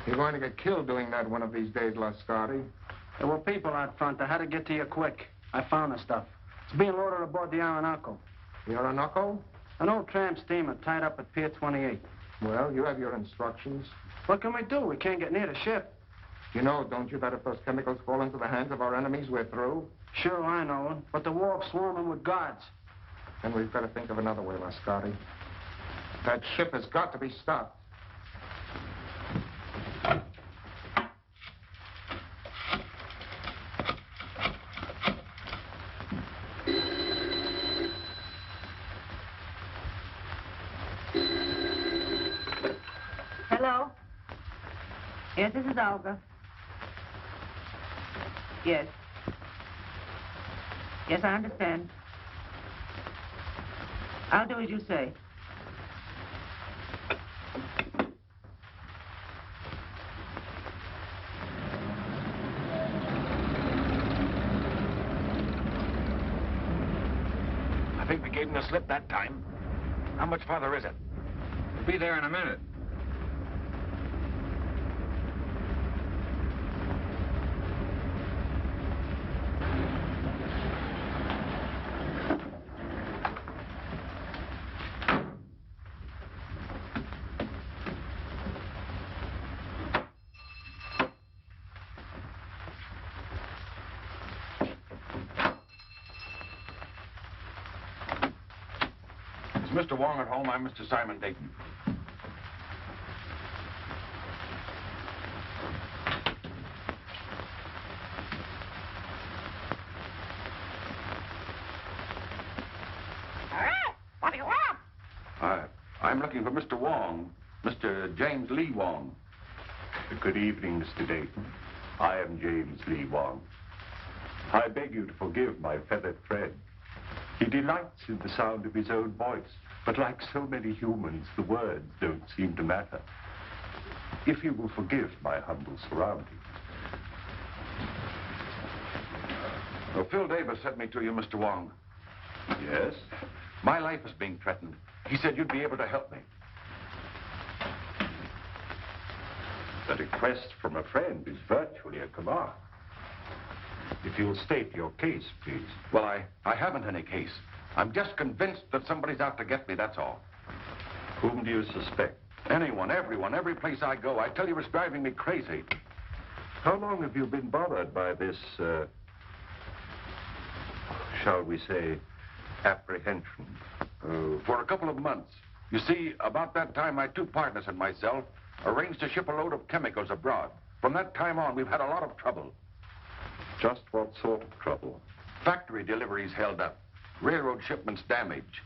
You're going to get killed doing that one of these days, Lascari. There were people out front. I had to get to you quick. I found the stuff. It's being loaded aboard the Orinoco. The Orinoco? An old tramp steamer tied up at Pier 28. Well, you have your instructions. What can we do? We can't get near the ship. You know, don't you, that if those chemicals fall into the hands of our enemies, we're through? Sure, I know. But the wharf's swarming with guards. Then we've got to think of another way, Lascari. That ship has got to be stopped. Hello? Yes, this is Olga. Yes. Yes, I understand. I'll do as you say. I think we gave him the slip that time. How much farther is it? We'll be there in a minute. Mr. Wong at home? I'm Mr. Simon Dayton. What do you want? I'm looking for Mr. Wong, Mr. James Lee Wong. Good evening, Mr. Dayton. I am James Lee Wong. I beg you to forgive my feathered friend. He delights in the sound of his own voice, but like so many humans, the words don't seem to matter. If you will forgive my humble surroundings. Well, Phil Davis sent me to you, Mr. Wong. Yes? My life is being threatened. He said you'd be able to help me. The request from a friend is virtually a command. If you'll state your case, please. Well, I haven't any case. I'm just convinced that somebody's out to get me, that's all. Whom do you suspect? Anyone, everyone, every place I go. I tell you, it's driving me crazy. How long have you been bothered by this, shall we say, apprehension? For a couple of months. You see, about that time, my two partners and myself arranged to ship a load of chemicals abroad. From that time on, we've had a lot of trouble. Just what sort of trouble? Factory deliveries held up. Railroad shipments damaged.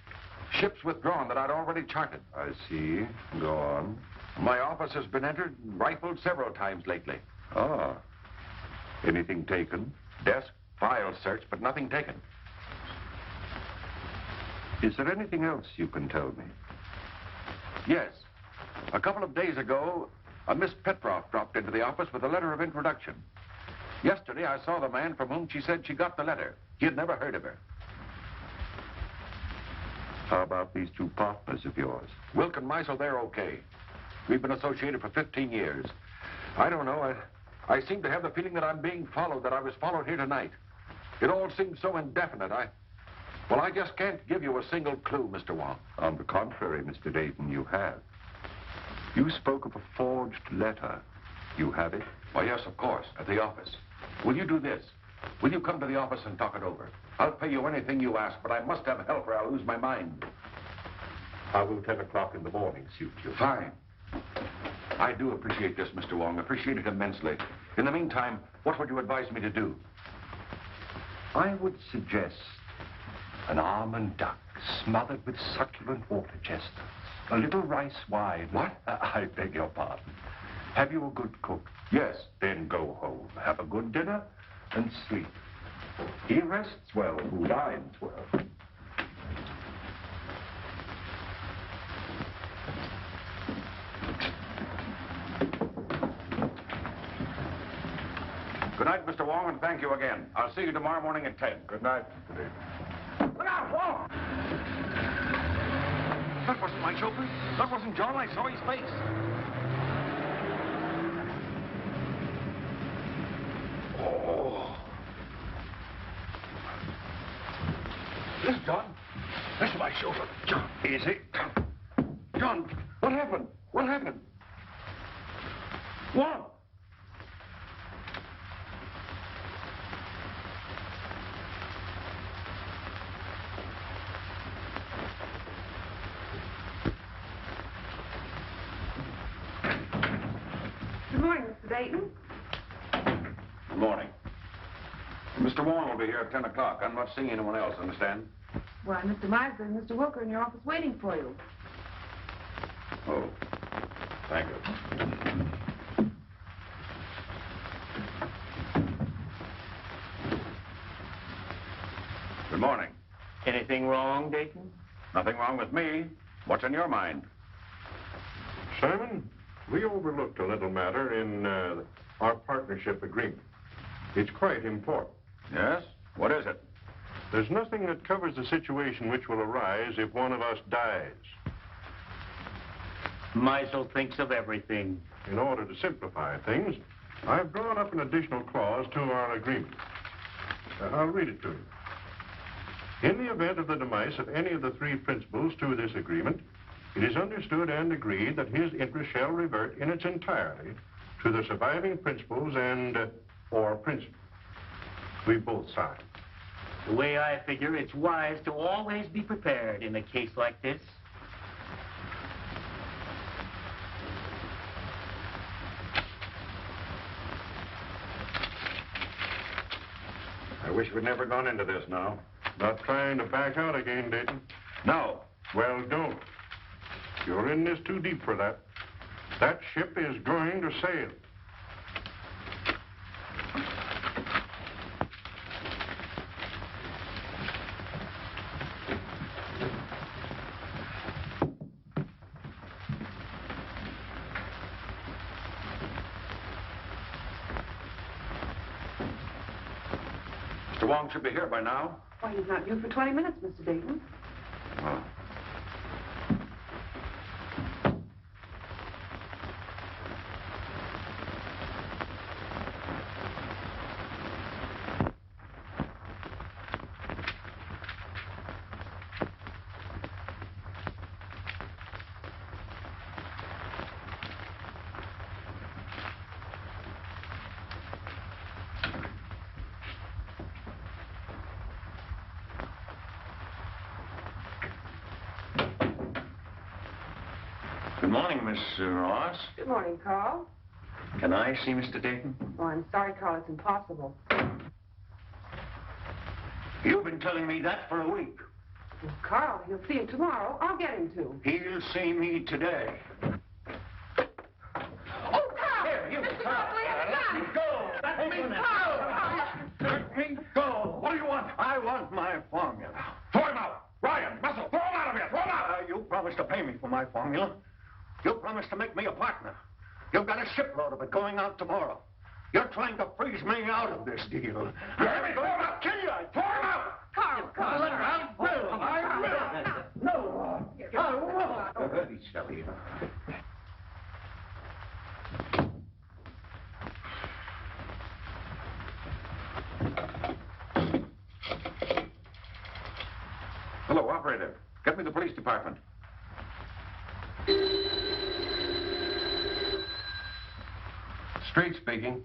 Ships withdrawn that I'd already charted. I see. Go on. My office has been entered and rifled several times lately. Ah. Anything taken? Desk, file searched, but nothing taken. Is there anything else you can tell me? Yes. A couple of days ago, a Miss Petroff dropped into the office with a letter of introduction. Yesterday, I saw the man from whom she said she got the letter. He had never heard of her. How about these two partners of yours? Wilk and Meisel, they're okay. We've been associated for 15 years. I don't know. I seem to have the feeling that I'm being followed, that I was followed here tonight. It all seems so indefinite. Well, I just can't give you a single clue, Mr. Wong. On the contrary, Mr. Dayton, you have. You spoke of a forged letter. You have it? Why, yes, of course, at the office. Will you do this? Will you come to the office and talk it over? I'll pay you anything you ask, but I must have help or I'll lose my mind. How will 10 o'clock in the morning suit you? Fine. I do appreciate this, Mr. Wong. Appreciate it immensely. In the meantime, what would you advise me to do? I would suggest an almond duck smothered with succulent water chestnuts. A little rice wine. What? I beg your pardon. Have you a good cook? Yes. Then go home, have a good dinner, and sleep. He rests well who dines well. Good night, Mr. Wong, and thank you again. I'll see you tomorrow morning at 10. Good night, Mr. Davis. Look out, Wong! That wasn't my chauffeur. That wasn't John. I saw his face. This, John. This is my shoulder. John. Easy. John, what happened? What happened? What? Good morning, Mr. Dayton. Good morning. Mr. Wong will be here at 10 o'clock. I'm not seeing anyone else, understand? Why, Mr. Meisler and Mr. Wilker in your office waiting for you. Oh, thank you. Good morning. Anything wrong, Dayton? Nothing wrong with me. What's in your mind? Simon, we overlooked a little matter in our partnership agreement. It's quite important. Yes? What is it? There's nothing that covers the situation which will arise if one of us dies. Meisel thinks of everything. In order to simplify things, I've drawn up an additional clause to our agreement. I'll read it to you. In the event of the demise of any of the three principals to this agreement, it is understood and agreed that his interest shall revert in its entirety to the surviving principals and or principal. We both signed. The way I figure, it's wise to always be prepared in a case like this. I wish we'd never gone into this now. Not trying to back out again, Dayton? No. Well, don't. You're in this too deep for that. That ship is going to sail. Mr. Wong should be here by now. Why, he's not due for 20 minutes, Mr. Dayton. Oh. Good morning, Miss Ross. Good morning, Carl. Can I see Mr. Dayton? Oh, I'm sorry, Carl. It's impossible. You've been telling me that for a week. Well, Carl, he'll see him tomorrow. I'll get him to. He'll see me today. Oh, Carl! Here, you, Mr. Carl. Buckley has a gun! Let me go! Let me go! Let me go! What do you want? I want my formula. Throw him out! Ryan, Muscle, throw him out of here! Throw him out! You promised to pay me for my formula. You promised to make me a partner. You've got a shipload of it going out tomorrow. You're trying to freeze me out of this deal. You hear me? Throw him out! Kill you! Throw him out! Carl, Carl! I will! I will! No! I won't! Very silly. Hello, operator. Get me the police department. Street speaking.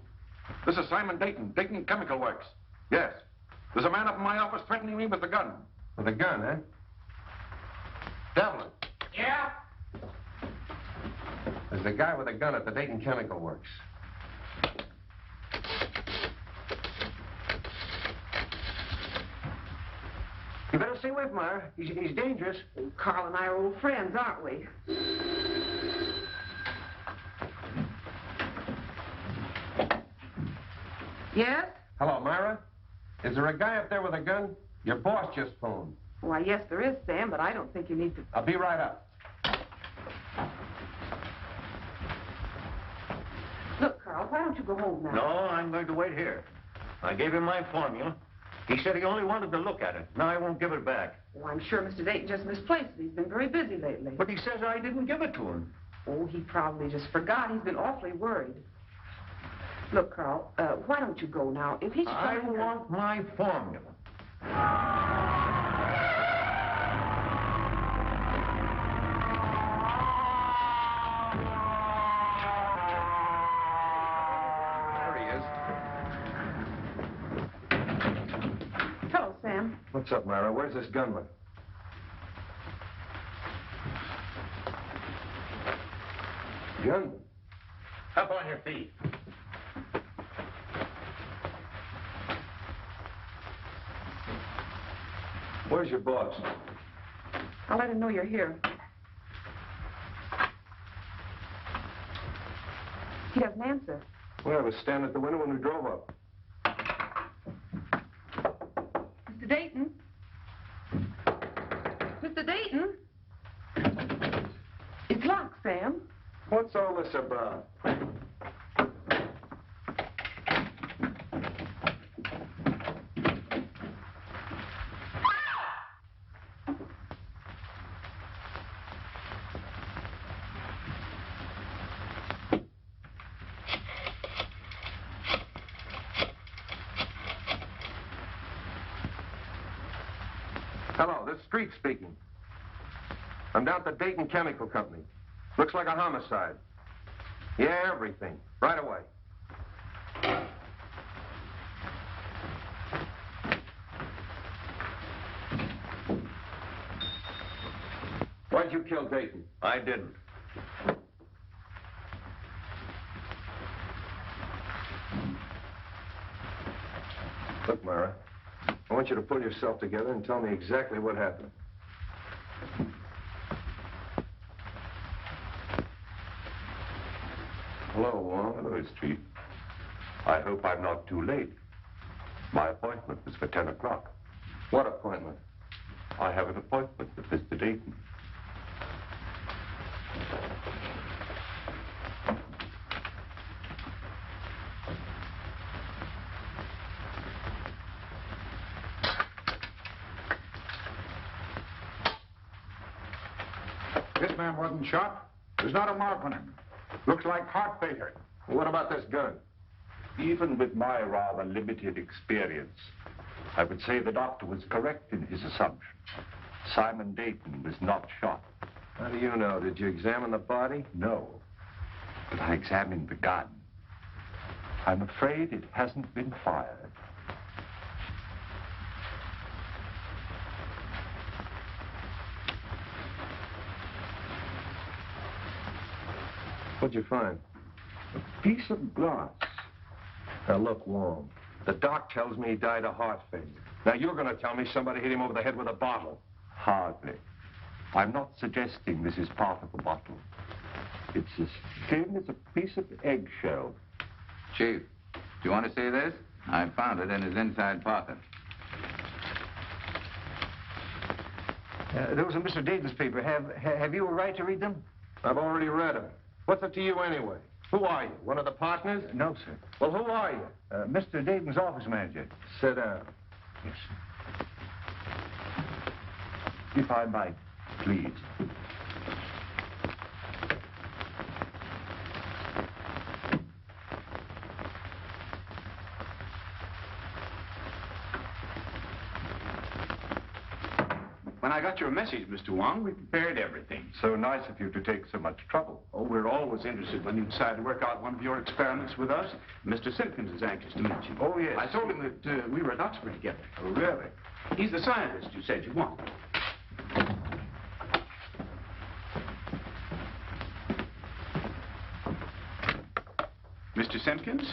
This is Simon Dayton, Dayton Chemical Works. Yes. There's a man up in my office threatening me with a gun. With a gun, eh? Devlin. Yeah? There's a guy with a gun at the Dayton Chemical Works. You better stay away from her. He's dangerous. Carl and I are old friends, aren't we? Yes? Hello, Myra. Is there a guy up there with a gun? Your boss just phoned. Why, yes, there is, Sam, but I don't think you need to... I'll be right up. Look, Carl, why don't you go home now? No, I'm going to wait here. I gave him my formula. He said he only wanted to look at it. Now I won't give it back. Oh, I'm sure Mr. Dayton just misplaced it. He's been very busy lately. But he says I didn't give it to him. Oh, he probably just forgot. He's been awfully worried. Look, Carl, why don't you go now? If he's I trying to... want my formula. Hello, Sam. What's up, Myra? Where's this gunman? Gunman? Up on your feet. Where's your boss? I'll let him know you're here. He doesn't answer. Well, I was standing at the window when we drove up. Mr. Dayton? Mr. Dayton? It's locked, Sam. What's all this about? Hello, this is Street speaking. I'm down at the Dayton Chemical Company. Looks like a homicide. Yeah, everything. Right away. Why'd you kill Dayton? I didn't. Look, Myra, I want you to pull yourself together and tell me exactly what happened. Hello, Wong. Hello, Street. I hope I'm not too late. My appointment was for 10 o'clock. What appointment? I have an appointment with Mr. Dayton. This man wasn't shot. There's not a mark on him. Looks like heart failure. What about this gun? Even with my rather limited experience, I would say the doctor was correct in his assumption. Simon Dayton was not shot. How do you know? Did you examine the body? No, but I examined the gun. I'm afraid it hasn't been fired. What'd you find? A piece of glass. Now, look, Wong, the doc tells me he died of heart failure. Now, you're going to tell me somebody hit him over the head with a bottle. Hardly. I'm not suggesting this is part of the bottle. It's as thin as a piece of eggshell. Chief, do you want to see this? I found it in his inside pocket. Those are Mr. Dayton's papers. Have you a right to read them? I've already read them. What's it to you anyway? Who are you? One of the partners? No, sir. Well, who are you? Mr. Dayton's office manager. Sit down. Yes, sir. If I might, please. When I got your message, Mr. Wong, we prepared everything. So nice of you to take so much trouble. Oh, we're always interested when you decide to work out one of your experiments with us. Mr. Simpkins is anxious to meet you. Oh, yes. I told him that we were at Oxford together. Oh, really? He's the scientist you said you wanted. Mr. Simpkins,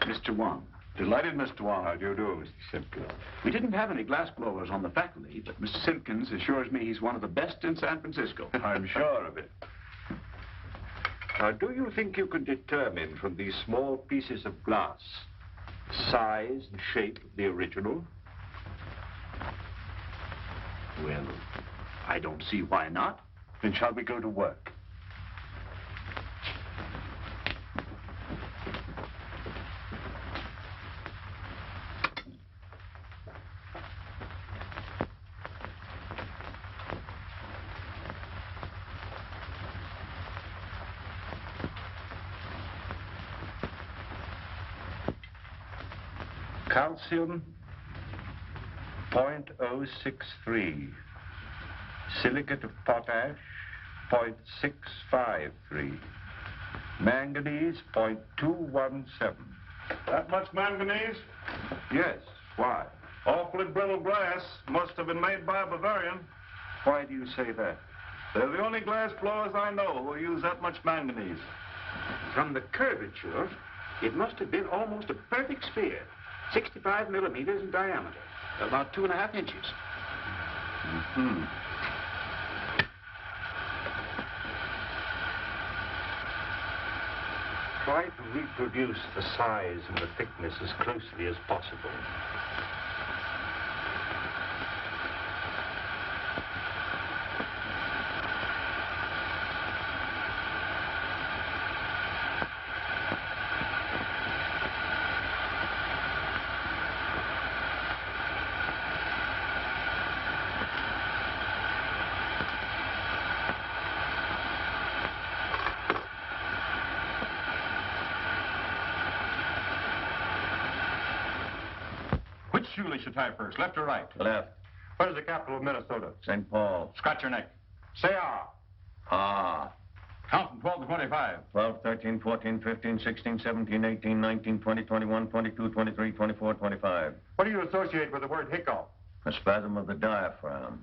Mr. Wong. Delighted, Mr. Wong. How do you do, Mr. Simpkins? We didn't have any glass blowers on the faculty, but Mr. Simpkins assures me he's one of the best in San Francisco. I'm sure of it. Now, do you think you can determine from these small pieces of glass size and shape of the original? Well, I don't see why not. Then shall we go to work? Calcium, 0.063. Silicate of potash, 0.653. Manganese, 0.217. That much manganese? Yes. Why? Awfully brittle glass. Must have been made by a Bavarian. Why do you say that? They're the only glass blowers I know who use that much manganese. From the curvature, it must have been almost a perfect sphere. 65 millimeters in diameter. About 2.5 inches. Mm-hmm. Try to reproduce the size and the thickness as closely as possible. Which shoelace should tie first, left or right? Left. What is the capital of Minnesota? St. Paul. Scratch your neck. Say ah. Ah. Count from 12 to 25. 12, 13, 14, 15, 16, 17, 18, 19, 20, 21, 22, 23, 24, 25. What do you associate with the word hiccup? A spasm of the diaphragm.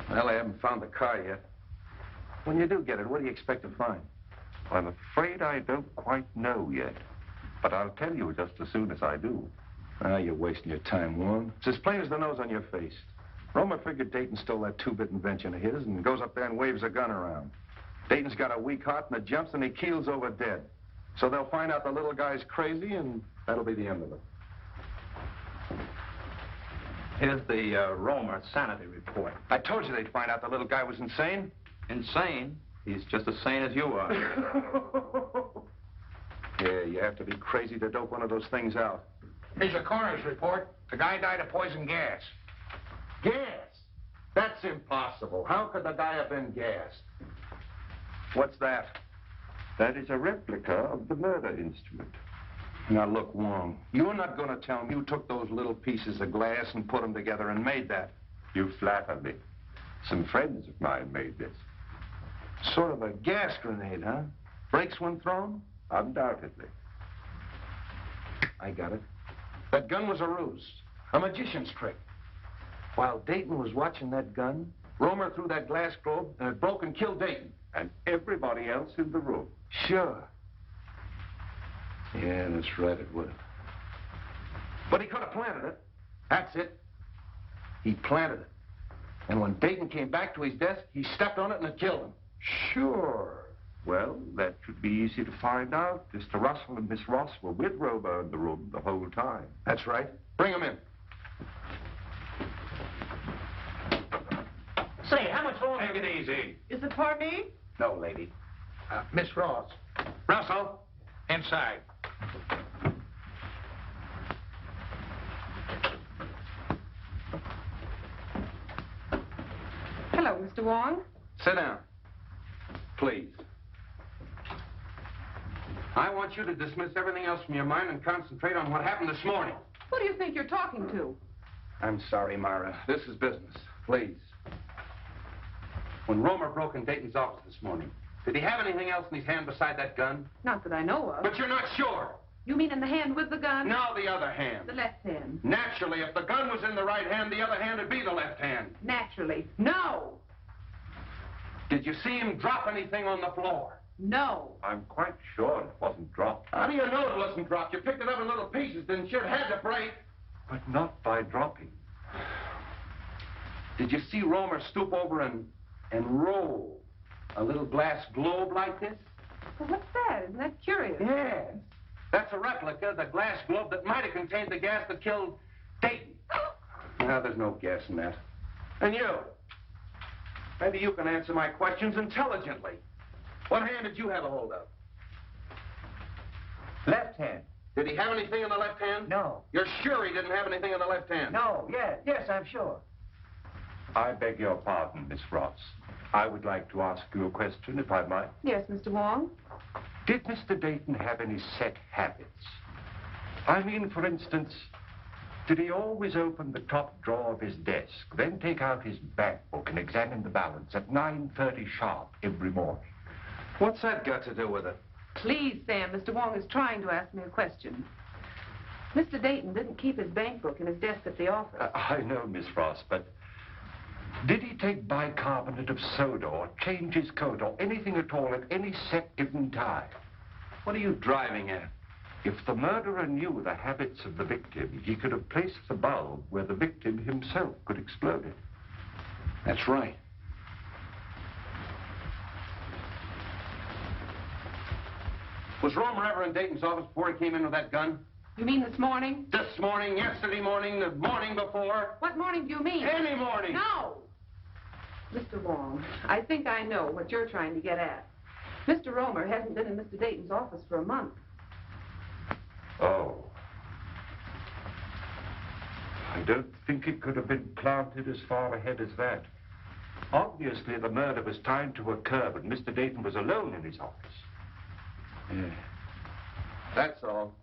Well, I haven't found the car yet. When you do get it, what do you expect to find? I'm afraid I don't quite know yet. But I'll tell you just as soon as I do. Ah, you're wasting your time, Wong. It's as plain as the nose on your face. Roma figured Dayton stole that two-bit invention of his and goes up there and waves a gun around. Dayton's got a weak heart and it jumps and he keels over dead. So they'll find out the little guy's crazy and that'll be the end of it. Here's the Roma sanity report. I told you they'd find out the little guy was insane. Insane? He's just as sane as you are. Yeah, you have to be crazy to dope one of those things out. Here's a coroner's report. The guy died of poison gas. Gas? That's impossible. How could the guy have been gassed? What's that? That is a replica of the murder instrument. Now, look, Wong, you're not going to tell me you took those little pieces of glass and put them together and made that. You flatter me. Some friends of mine made this. Sort of a gas grenade, huh? Breaks when thrown? Undoubtedly. I got it. That gun was a ruse, a magician's trick. While Dayton was watching that gun, Romer threw that glass globe and it broke and killed Dayton. And everybody else in the room. Sure. Yeah, that's right, it would have. But he could have planted it. That's it. He planted it. And when Dayton came back to his desk, he stepped on it and it killed him. Sure. Well, that should be easy to find out. Mr. Russell and Miss Ross were with Romer in the room the whole time. That's right. Bring him in. Say, how much longer? Take it easy. Is it for me? No, lady. Miss Ross. Russell, inside. Hello, Mr. Wong. Sit down. Please. I want you to dismiss everything else from your mind and concentrate on what happened this morning. Who do you think you're talking to? I'm sorry, Myra. This is business. Please. When Romer broke in Dayton's office this morning, did he have anything else in his hand beside that gun? Not that I know of. But you're not sure. You mean in the hand with the gun? No, the other hand. The left hand. Naturally, if the gun was in the right hand, the other hand would be the left hand. Naturally. No. Did you see him drop anything on the floor? No. I'm quite sure it wasn't dropped. How do you know it wasn't dropped? You picked it up in little pieces, didn't you? It had to break. But not by dropping. Did you see Romer stoop over and roll a little glass globe like this? Well, what's that? Isn't that curious? Yes. That's a replica of the glass globe that might have contained the gas that killed Dayton. Now, there's no gas in that. And you? Maybe you can answer my questions intelligently. What hand did you have a hold of? Left hand. Did he have anything in the left hand? No. You're sure he didn't have anything in the left hand? No, yes, I'm sure. I beg your pardon, Miss Ross. I would like to ask you a question, if I might. Yes, Mr. Wong. Did Mr. Dayton have any set habits? I mean, for instance, did he always open the top drawer of his desk, then take out his bank book and examine the balance at 9:30 sharp every morning? What's that got to do with it? Please, Sam, Mr. Wong is trying to ask me a question. Mr. Dayton didn't keep his bank book in his desk at the office. I know, Miss Frost, but did he take bicarbonate of soda or change his coat or anything at all at any set given time? What are you driving at? If the murderer knew the habits of the victim, he could have placed the bulb where the victim himself could explode it. That's right. Was Romer ever in Dayton's office before he came in with that gun? You mean this morning? This morning, yesterday morning, the morning before? What morning do you mean? Any morning. No! Mr. Wong, I think I know what you're trying to get at. Mr. Romer hasn't been in Mr. Dayton's office for a month. Oh. I don't think it could have been planted as far ahead as that. Obviously, the murder was timed to occur when Mr. Dayton was alone in his office. Yeah. That's all.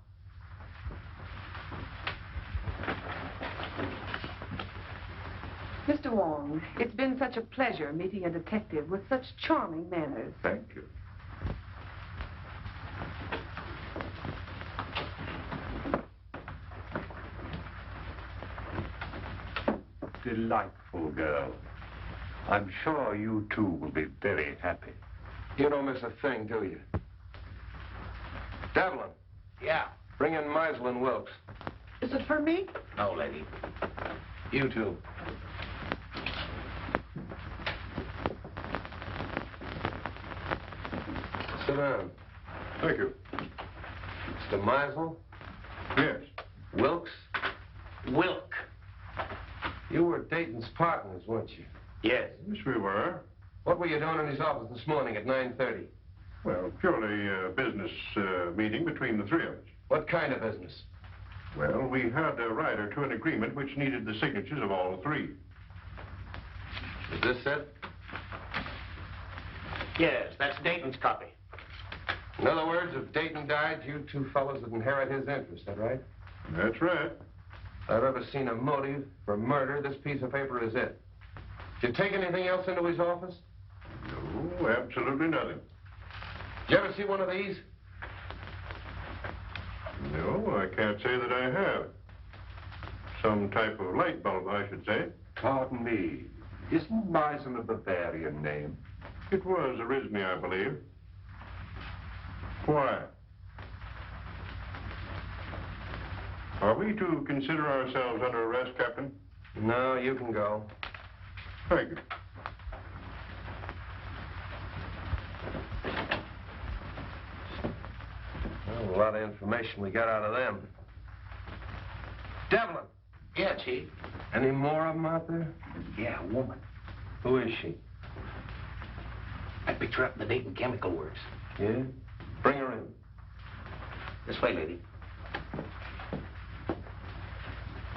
Mr. Wong, it's been such a pleasure meeting a detective with such charming manners. Thank you. Delightful girl. I'm sure you two will be very happy. You don't miss a thing, do you? Devlin. Yeah. Bring in Meisel and Wilkes. Is it for me? No, lady. You too. Sit down. Thank you. Mr. Meisel? Yes. Wilkes? Wilk. You were Dayton's partners, weren't you? Yes. Yes, we were. What were you doing in his office this morning at 9:30? Well, purely a business meeting between the three of us. What kind of business? Well, we had a rider to an agreement which needed the signatures of all three. Is this it? Yes, that's Dayton's copy. In other words, if Dayton died, you two fellows would inherit his interest, is that right? That's right. If I've ever seen a motive for murder, this piece of paper is it. Did you take anything else into his office? No, absolutely nothing. Did you ever see one of these? No, I can't say that I have. Some type of light bulb, I should say. Pardon me. Isn't Meisel a Bavarian name? It was originally, I believe. Why? Are we to consider ourselves under arrest, Captain? No, you can go. Thank you. Well, a lot of information we got out of them. Devlin. Yeah, Chief. Any more of them out there? Yeah, a woman. Who is she? I picked her up in the Dayton Chemical Works. Yeah? Bring her in. This way, lady.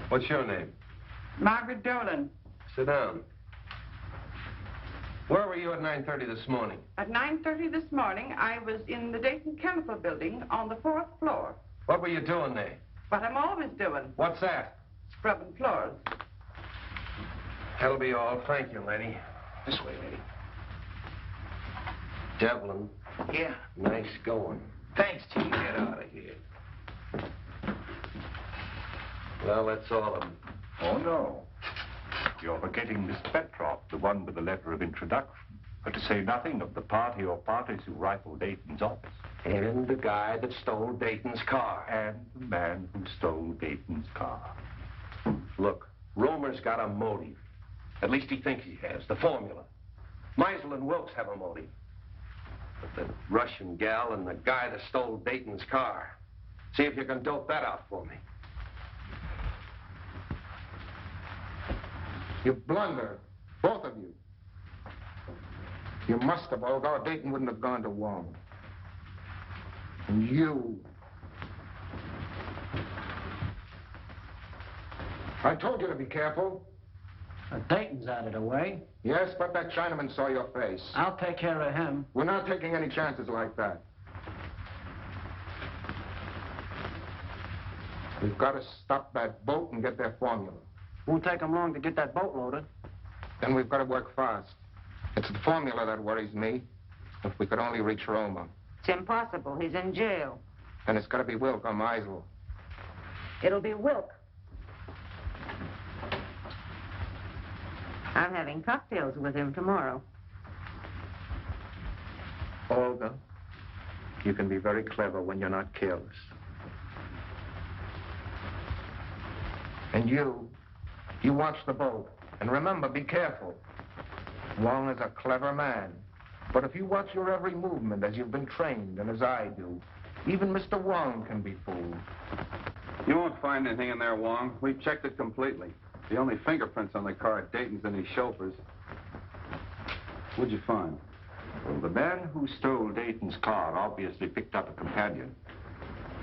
What's your name? Margaret Dolan. Sit down. Where were you at 9:30 this morning? At 9:30 this morning, I was in the Dayton Chemical Building on the 4th floor. What were you doing there? What I'm always doing, What's that? scrubbing floors. That'll be all. Thank you, lady. This way, lady. Devlin, Yeah. nice going. Thanks, Chief. Get out of here. Well, that's all of them. Oh, no. You're forgetting Miss Petroff, the one with the letter of introduction. But to say nothing of the party or parties who rifled Dayton's office. And the guy that stole Dayton's car. And the man who stole Dayton's car. Look, Romer's got a motive. At least he thinks he has. The formula. Meisel and Wilkes have a motive. But the Russian gal and the guy that stole Dayton's car. See if you can dope that out for me. You blunder, both of you. You must have, or Dayton wouldn't have gone to Wong. And you. I told you to be careful. Dayton's out of the way. Yes, but that Chinaman saw your face. I'll take care of him. We're not taking any chances like that. We've got to stop that boat and get their formula. Won't take them long to get that boat loaded. Then we've got to work fast. It's the formula that worries me. If we could only reach Roma. It's impossible. He's in jail. Then it's got to be Wilk or Meisel. It'll be Wilk. I'm having cocktails with him tomorrow. Olga, you can be very clever when you're not careless. And you watch the boat. And remember, be careful. Wong is a clever man. But if you watch your every movement as you've been trained and as I do, even Mr. Wong can be fooled. You won't find anything in there, Wong. We've checked it completely. The only fingerprints on the car are Dayton's and his chauffeur's. What'd you find? Well, the man who stole Dayton's car obviously picked up a companion.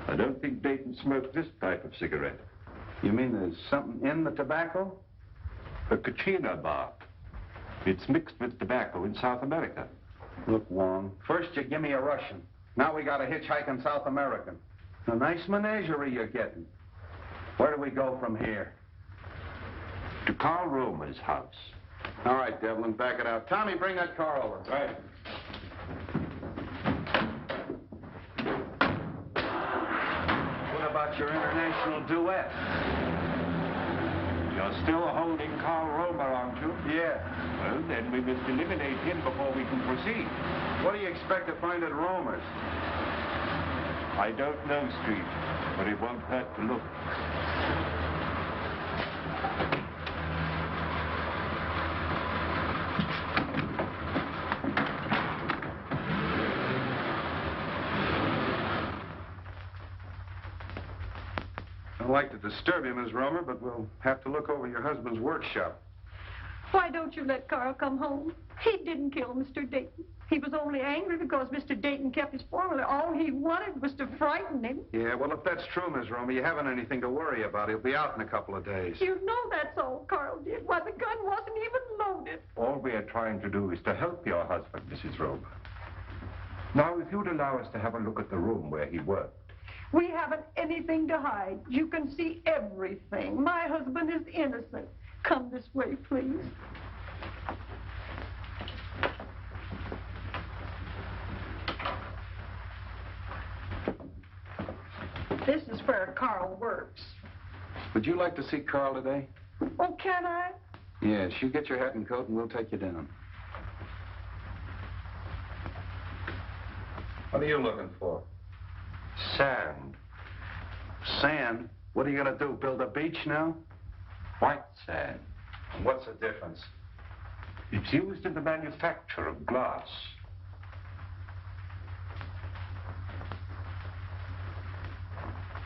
I don't think Dayton smoked this type of cigarette. You mean there's something in the tobacco? A Kachina bark. It's mixed with tobacco in South America. Look, Wong, first you give me a Russian. Now we got a hitchhiking South American. A nice menagerie you're getting. Where do we go from here? To Karl Romer's house. All right, Devlin, back it out. Tommy, bring that car over. Right. What about your international duet? You're still holding Karl Romer, aren't you? Yeah. Well, then we must eliminate him before we can proceed. What do you expect to find at Romer's? I don't know, Street, but it won't hurt to look. I'd like to disturb you, Miss Romer, but we'll have to look over your husband's workshop. Why don't you let Carl come home? He didn't kill Mr. Dayton. He was only angry because Mr. Dayton kept his formula. All he wanted was to frighten him. Yeah, well, if that's true, Miss Romer, you haven't anything to worry about. He'll be out in a couple of days. You know that's all Carl did. Why, the gun wasn't even loaded. All we are trying to do is to help your husband, Mrs. Romer. Now, if you'd allow us to have a look at the room where he worked. We haven't anything to hide. You can see everything. My husband is innocent. Come this way, please. This is where Carl works. Would you like to see Carl today? Oh, can I? Yes, you get your hat and coat and we'll take you down. What are you looking for? Sand. Sand? What are you going to do, build a beach now? White sand. What's the difference? It's used in the manufacture of glass.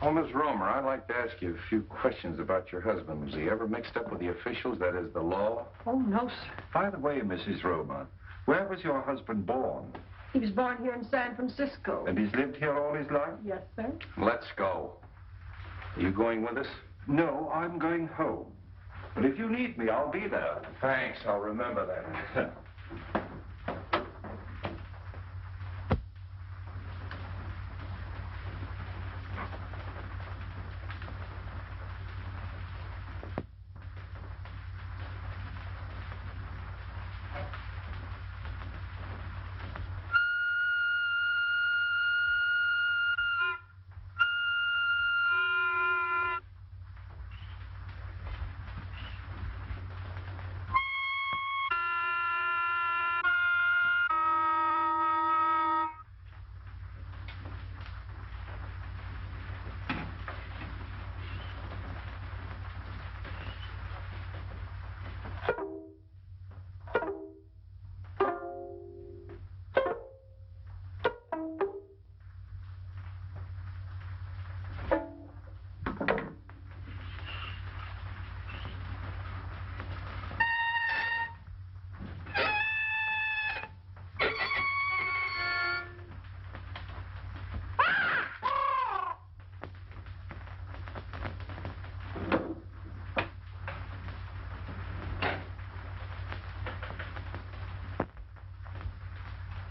Oh, Miss Romer, I'd like to ask you a few questions about your husband. Was he ever mixed up with the officials, that is, the law? Oh, no, sir. By the way, Mrs. Romer, where was your husband born? He was born here in San Francisco. And he's lived here all his life? Yes, sir. Let's go. Are you going with us? No, I'm going home. But if you need me, I'll be there. Thanks, I'll remember that.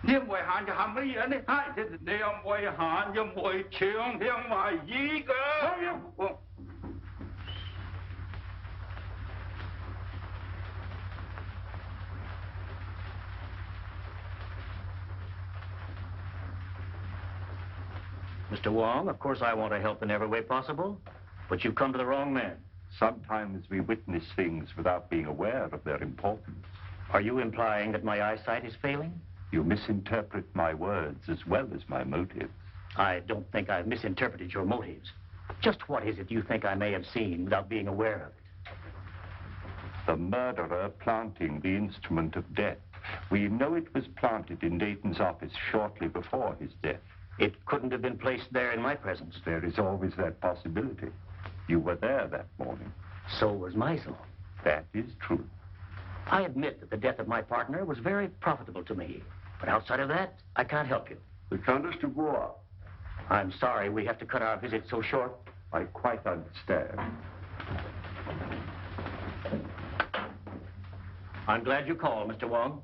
Thiên ngoại hạn cho hàm lý ở đây. Hai, thì đem ngoại hạn cho mọi chuyện, thiên ngoại gì cơ. Mr. Wong, of course I want to help in every way possible, but you've come to the wrong man. Sometimes we witness things without being aware of their importance. Are you implying that my eyesight is failing? You misinterpret my words as well as my motives. I don't think I've misinterpreted your motives. Just what is it you think I may have seen without being aware of it? The murderer planting the instrument of death. We know it was planted in Dayton's office shortly before his death. It couldn't have been placed there in my presence. There is always that possibility. You were there that morning. So was Meisel. That is true. I admit that the death of my partner was very profitable to me. But outside of that, I can't help you. The Countess de Bois. I'm sorry we have to cut our visit so short. I quite understand. I'm glad you called, Mr. Wong.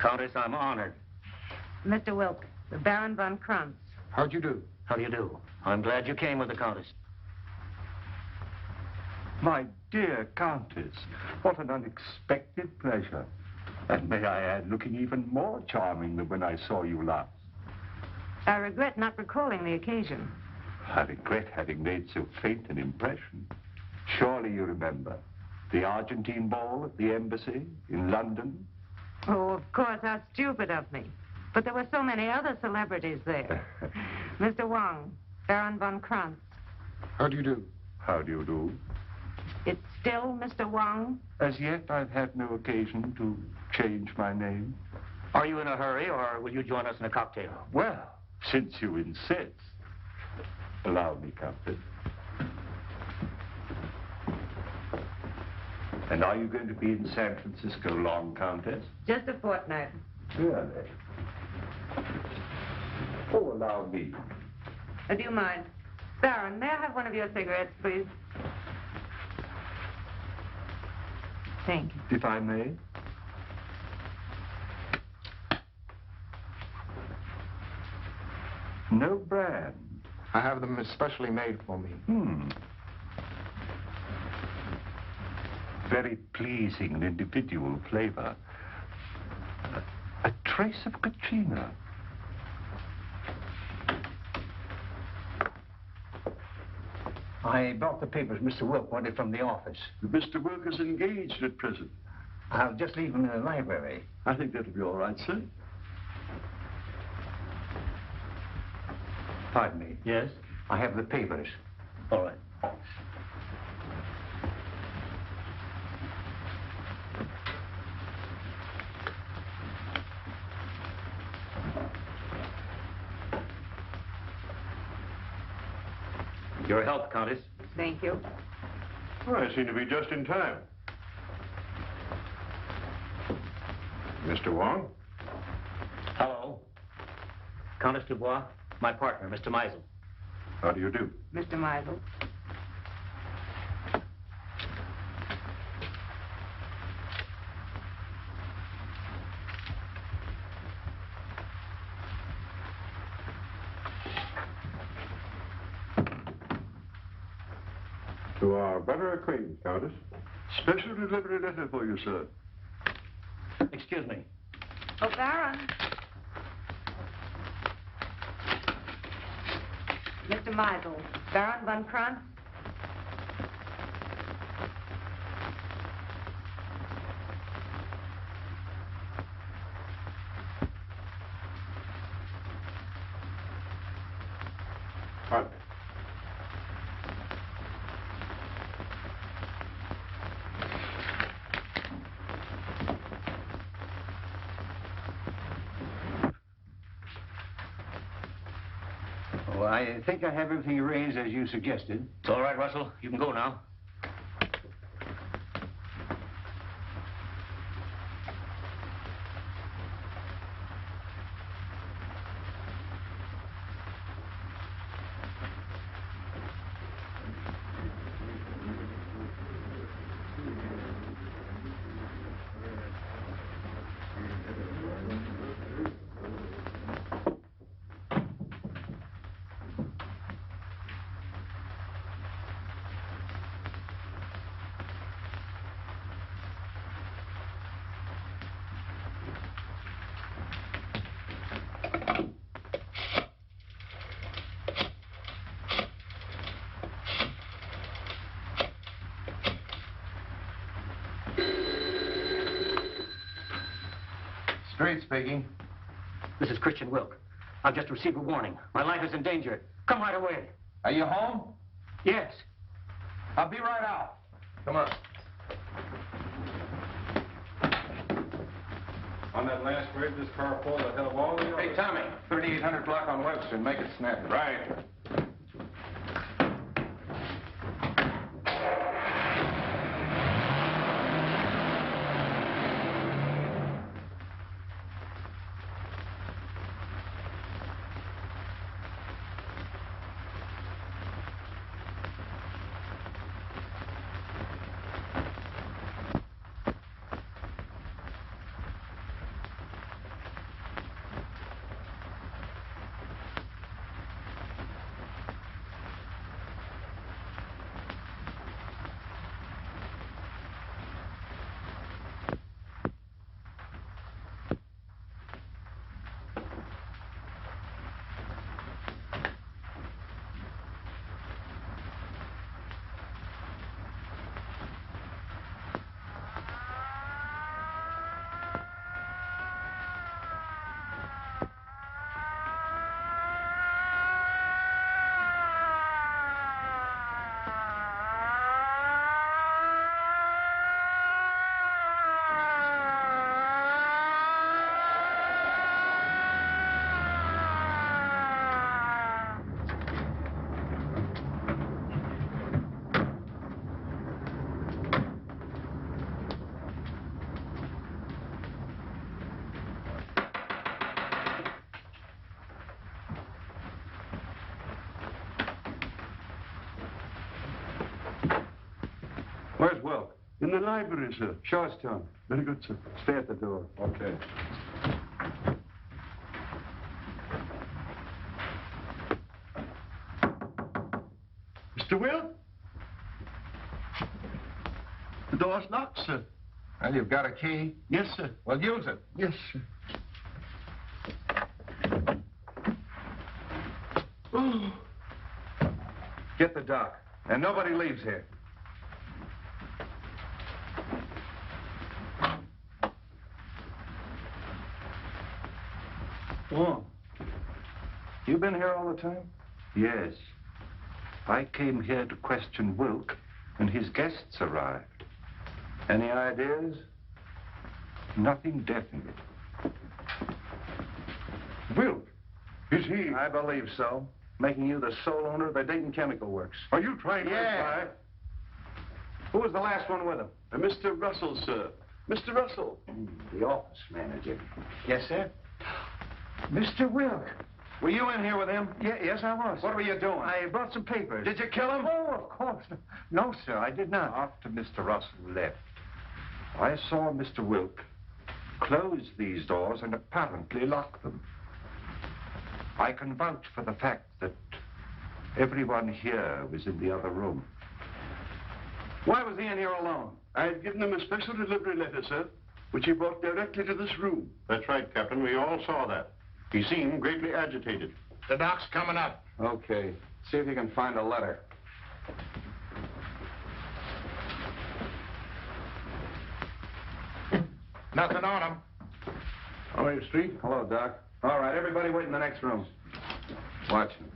Countess, I'm honored. Mr. Wilk, the Baron von Kranz. How'd you do? How do you do? I'm glad you came with the Countess. My dear Countess, what an unexpected pleasure. And may I add, looking even more charming than when I saw you last. I regret not recalling the occasion. I regret having made so faint an impression. Surely you remember the Argentine ball at the embassy in London? Oh, of course, how stupid of me. But there were so many other celebrities there. Mr. Wong, Baron von Kranz. How do you do? How do you do? It's still Mr. Wong? As yet, I've had no occasion to change my name. Are you in a hurry, or will you join us in a cocktail? Well, since you insist, allow me, Countess. And are you going to be in San Francisco long, Countess? Just a fortnight. Really? Oh, allow me. Do you mind? Baron, may I have one of your cigarettes, please? Thank you. If I may. No brand. I have them especially made for me. Very pleasing and individual flavor. A trace of Katrina. I brought the papers Mr. Wilk wanted from the office. Mr. Wilk is engaged at present. I'll just leave them in the library. I think that'll be all right, sir. Pardon me. Yes? I have the papers. All right. Your help, Countess. Thank you. Well, I seem to be just in time. Mr. Wong? Hello. Countess Dubois, my partner, Mr. Meisel. How do you do? Mr. Meisel. To our better acquaintance, Countess. Special delivery letter for you, sir. Excuse me. Oh, Baron. Mr. Meisel, Baron von Kranz. Pardon. Well, I think I have everything arranged as you suggested. It's all right, Russell. You can go now. Street speaking. This is Christian Wilk. I've just received a warning. My life is in danger. Come right away. Are you home? Yes. I'll be right out. Come on. On that last rig, this car pulled ahead of all the others. Hey, Tommy, 3800 block on Webster. Make it snappy. Right. Where's Wilk? In the library, sir. Show us to him. Very good, sir. Stay at the door. Okay. Mr. Will? The door's locked, sir. Well, you've got a key? Yes, sir. Well, use it. Yes, sir. Get the dock. And nobody leaves here. Wong. You been here all the time? Yes. I came here to question Wilk, and his guests arrived. Any ideas? Nothing definite. Wilk? Is he? I believe so. Making you the sole owner of the Dayton Chemical Works. Are you trying to Yeah. Who was the last one with him? Mr. Russell, sir. Mr. Russell. The office manager. Yes, sir. Mr. Wilk. Were you in here with him? Yes, I was. What were you doing? I brought some papers. Did you kill him? Oh, of course. No, sir, I did not. After Mr. Russell left, I saw Mr. Wilk close these doors and apparently lock them. I can vouch for the fact that everyone here was in the other room. Why was he in here alone? I had given him a special delivery letter, sir, which he brought directly to this room. That's right, Captain. We all saw that. He seemed greatly agitated. The dock's coming up. Okay. See if you can find a letter. Nothing on him. How are you, Street? Hello, Doc. All right, everybody wait in the next room. Watch him.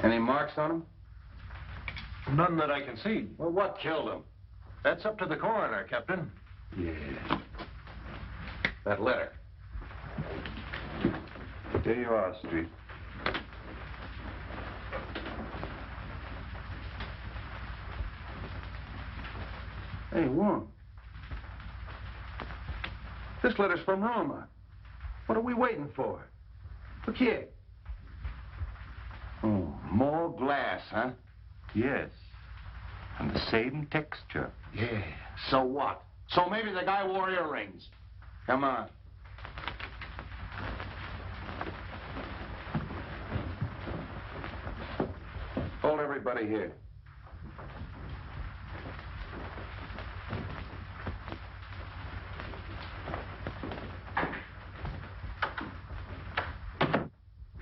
Any marks on him? None that I can see. Well, what killed him? That's up to the coroner, Captain. Yeah. That letter. There you are, Street. Hey, Wong. This letter's from Roma. What are we waiting for? Look here. Oh, more glass, huh? Yes. And the same texture. Yeah. So what? So maybe the guy wore earrings. Come on. Hold everybody here.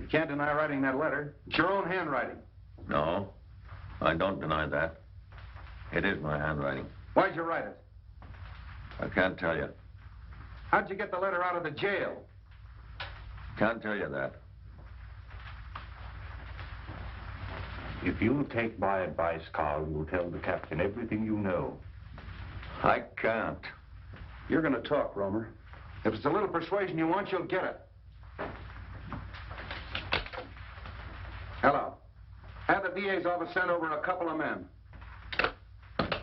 You can't deny writing that letter. It's your own handwriting. No, I don't deny that. It is my handwriting. Why'd you write it? I can't tell you. How'd you get the letter out of the jail? Can't tell you that. If you'll take my advice, Carl, you'll tell the captain everything you know. I can't. You're going to talk, Romer. If it's a little persuasion you want, you'll get it. Hello. Have the DA's office send over a couple of men.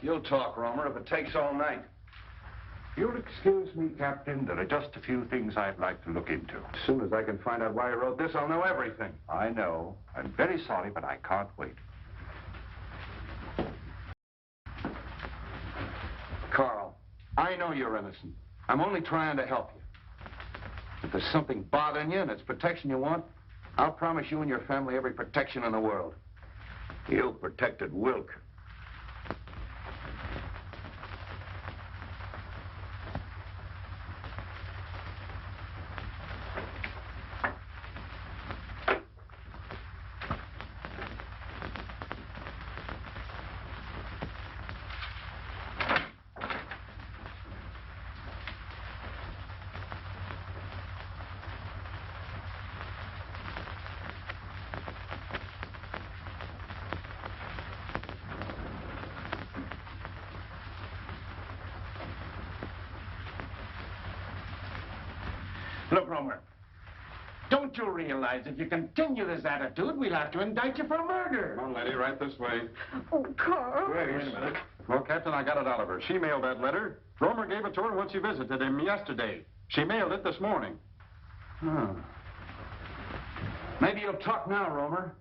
You'll talk, Romer, if it takes all night. You'll excuse me, Captain. There are just a few things I'd like to look into. As soon as I can find out why you wrote this, I'll know everything. I know. I'm very sorry, but I can't wait. Carl, I know you're innocent. I'm only trying to help you. If there's something bothering you and it's protection you want, I'll promise you and your family every protection in the world. You protected Wilk. Look, Romer, don't you realize if you continue this attitude, we'll have to indict you for murder? Come on, lady, right this way. Oh, Carl. Wait a minute. Well, Captain, I got it out of her. She mailed that letter. Romer gave it to her when she visited him yesterday. She mailed it this morning. Oh. Maybe you'll talk now, Romer.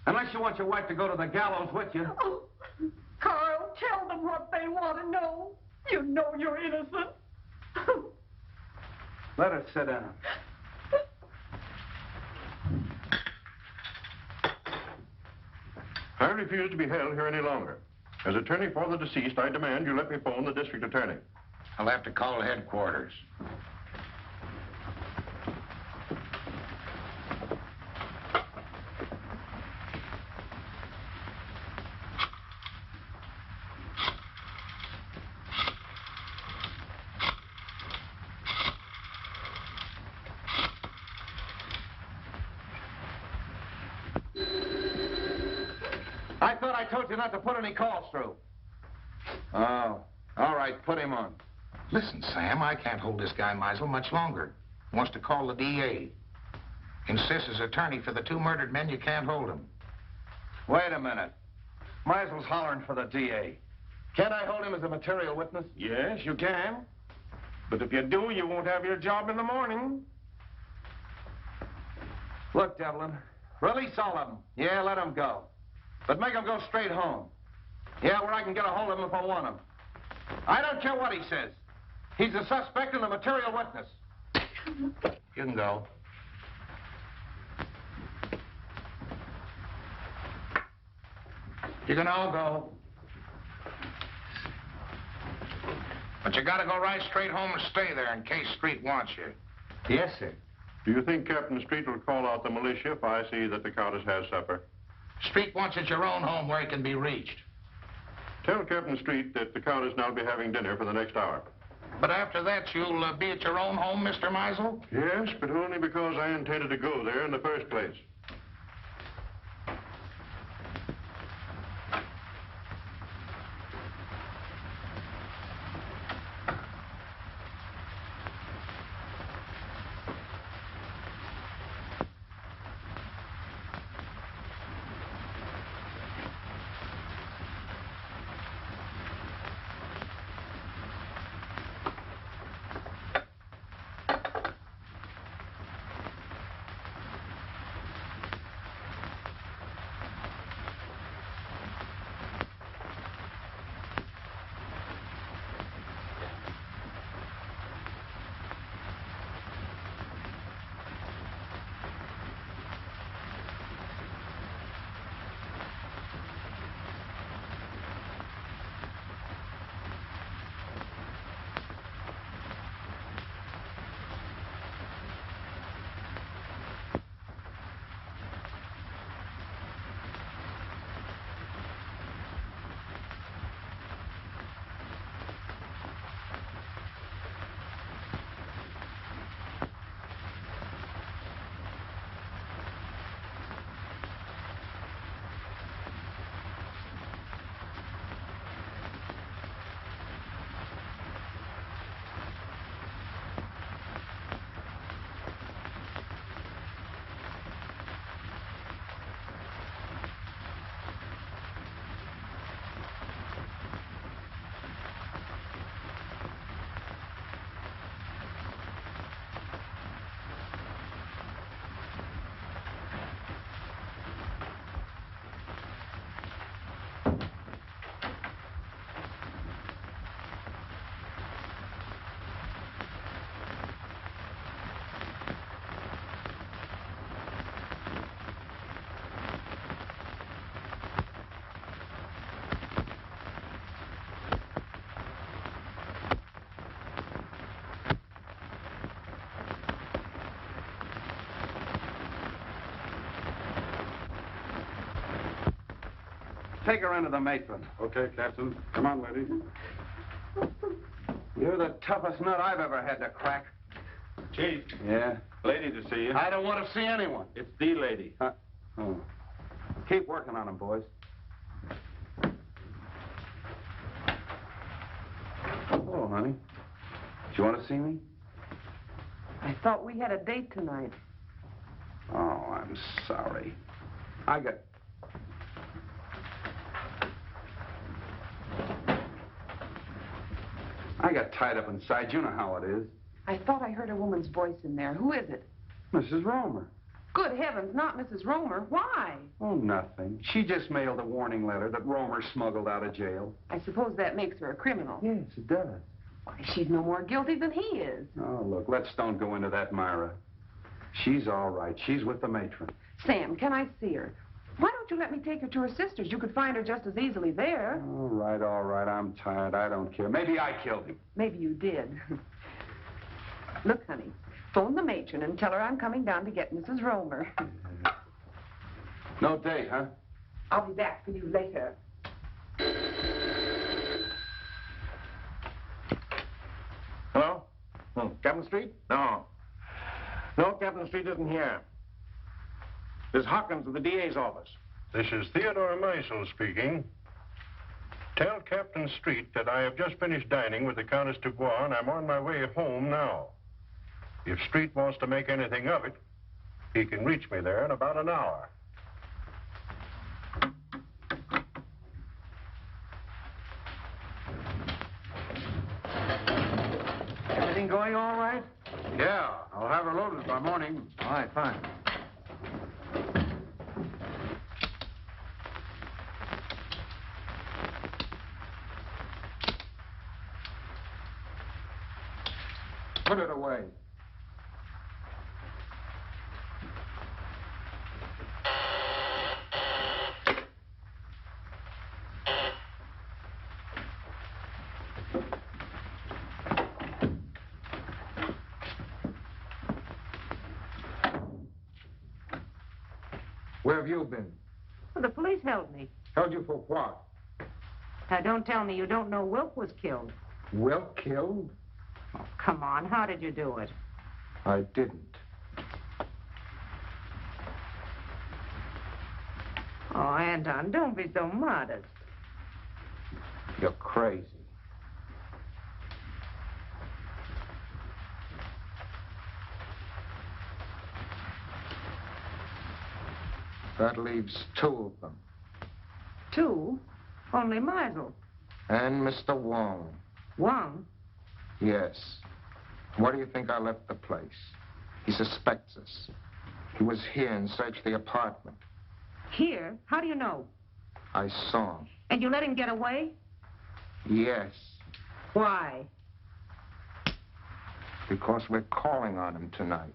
Unless you want your wife to go to the gallows with you. Oh, Carl, tell them what they want to know. You know you're innocent. Let her sit down. I refuse to be held here any longer. As attorney for the deceased, I demand you let me phone the district attorney. I'll have to call headquarters. I thought I told you not to put any calls through. Oh, all right, put him on. Listen, Sam, I can't hold this guy Meisel much longer. He wants to call the DA. Insists as attorney for the two murdered men, you can't hold him. Wait a minute. Meisel's hollering for the DA. Can't I hold him as a material witness? Yes, you can. But if you do, you won't have your job in the morning. Look, Devlin, release all of them. Yeah, let them go. But make them go straight home. Yeah, where I can get a hold of him if I want him. I don't care what he says. He's a suspect and a material witness. You can go. You can all go. But you gotta go right straight home and stay there in case Street wants you. Yes, sir. Do you think Captain Street will call out the militia if I see that the Countess has supper? Street wants at your own home where he can be reached. Tell Captain Street that the Countess and I'll be having dinner for the next hour. But after that, you'll be at your own home, Mr. Meisel? Yes, but only because I intended to go there in the first place. take her into the matron. Okay, Captain. Come on, ladies. You're the toughest nut I've ever had to crack. Chief. Yeah? Lady to see you. I don't want to see anyone. It's the lady. Oh. Keep working on him, boys. Hello, honey. Do you want to see me? I thought we had a date tonight. Oh, I'm sorry. I got tied up inside. You know how it is. I thought I heard a woman's voice in there. Who is it? Mrs. Romer. Good heavens, not Mrs. Romer. Why? Oh, nothing. She just mailed a warning letter that Romer smuggled out of jail. I suppose that makes her a criminal. Yes, it does. Why, she's no more guilty than he is. Oh, look, let's don't go into that, Myra. She's all right. She's with the matron. Sam, can I see her? Why don't you let me take her to her sister's? You could find her just as easily there. All right, all right. I'm tired. I don't care. Maybe I killed him. Maybe you did. Look, honey, phone the matron and tell her I'm coming down to get Mrs. Romer. No date, huh? I'll be back for you later. Hello? Captain Street? No. No, Captain Street isn't here. This is Hawkins of the DA's office. This is Theodore Meisel speaking. Tell Captain Street that I have just finished dining with the Countess Dubois, and I'm on my way home now. If Street wants to make anything of it, he can reach me there in about an hour. Everything going all right? Yeah, I'll have her loaded by morning. All right, fine. Put it away. Where have you been? Well, the police held me. Held you for what? Now, don't tell me you don't know Wilk was killed. Wilk killed? Oh, come on. How did you do it? I didn't. Oh, Anton, don't be so modest. You're crazy. That leaves two of them. Two? Only Meisel. And Mr. Wong. Wong? Yes. Why do you think I left the place? He suspects us. He was here and searched the apartment. Here? How do you know? I saw him. And you let him get away? Yes. Why? Because we're calling on him tonight.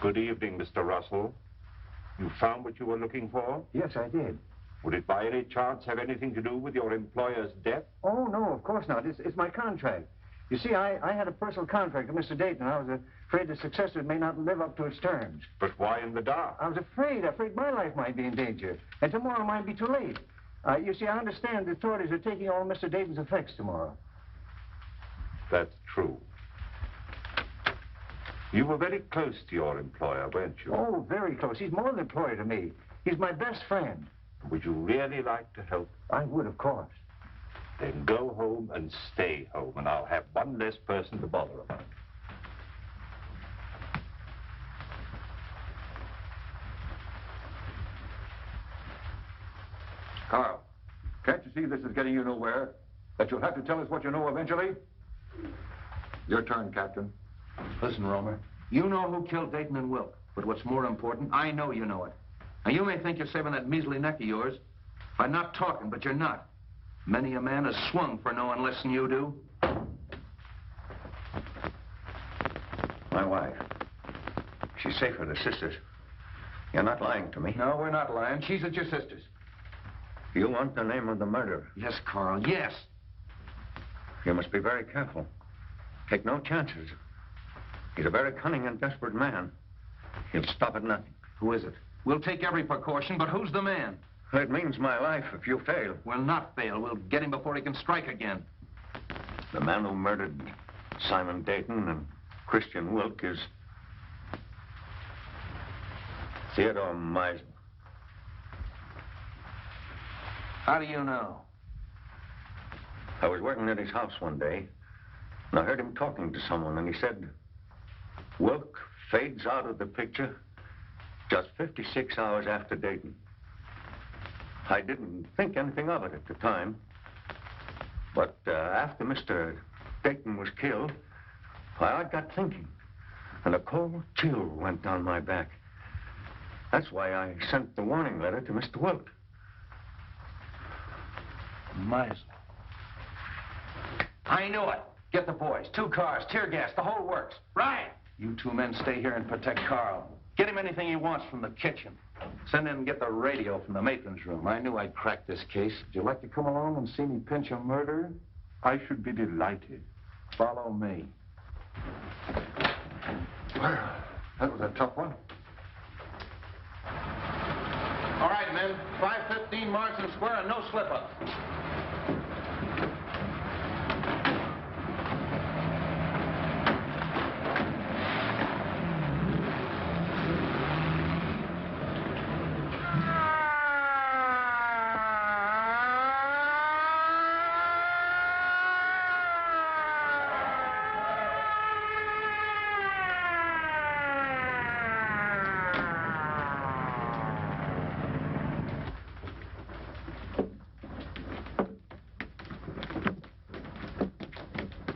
Good evening, Mr. Russell. You found what you were looking for? Yes, I did. Would it by any chance have anything to do with your employer's death? Oh, no, of course not. It's my contract. You see, I had a personal contract with Mr. Dayton. I was afraid the successor may not live up to its terms. But why in the dark? I was afraid my life might be in danger. And tomorrow might be too late. You see, I understand the authorities are taking all Mr. Dayton's effects tomorrow. That's true. You were very close to your employer, weren't you? Oh, very close. He's more than an employer to me. He's my best friend. Would you really like to help? I would, of course. Then go home and stay home, and I'll have one less person to bother about. Carl, can't you see this is getting you nowhere? That you'll have to tell us what you know eventually? Your turn, Captain. Listen, Romer, you know who killed Dayton and Wilk. But what's more important, I know you know it. Now, you may think you're saving that measly neck of yours by not talking, but you're not. Many a man has swung for knowing less than you do. My wife. She's safe with her sisters. You're not lying to me. No, we're not lying. She's at your sister's. You want the name of the murderer? Yes, Carl, yes. You must be very careful. Take no chances. He's a very cunning and desperate man. He'll stop at nothing. Who is it? We'll take every precaution, but who's the man? It means my life if you fail. We'll not fail. We'll get him before he can strike again. The man who murdered Simon Dayton and Christian Wilk is Theodore Meisel. How do you know? I was working at his house one day, and I heard him talking to someone, and he said, Wilk fades out of the picture just 56 hours after Dayton. I didn't think anything of it at the time, but after Mr. Dayton was killed, I got thinking, and a cold chill went down my back. That's why I sent the warning letter to Mr. Wilk. Meisel. I knew it. Get the boys. 2 cars, tear gas, the whole works. Right. You 2 men stay here and protect Carl. Get him anything he wants from the kitchen. Send in and get the radio from the matron's room. I knew I'd crack this case. Would you like to come along and see me pinch a murderer? I should be delighted. Follow me. Well, that was a tough one. All right, men. 5:15 Marsden Square and no slip-up.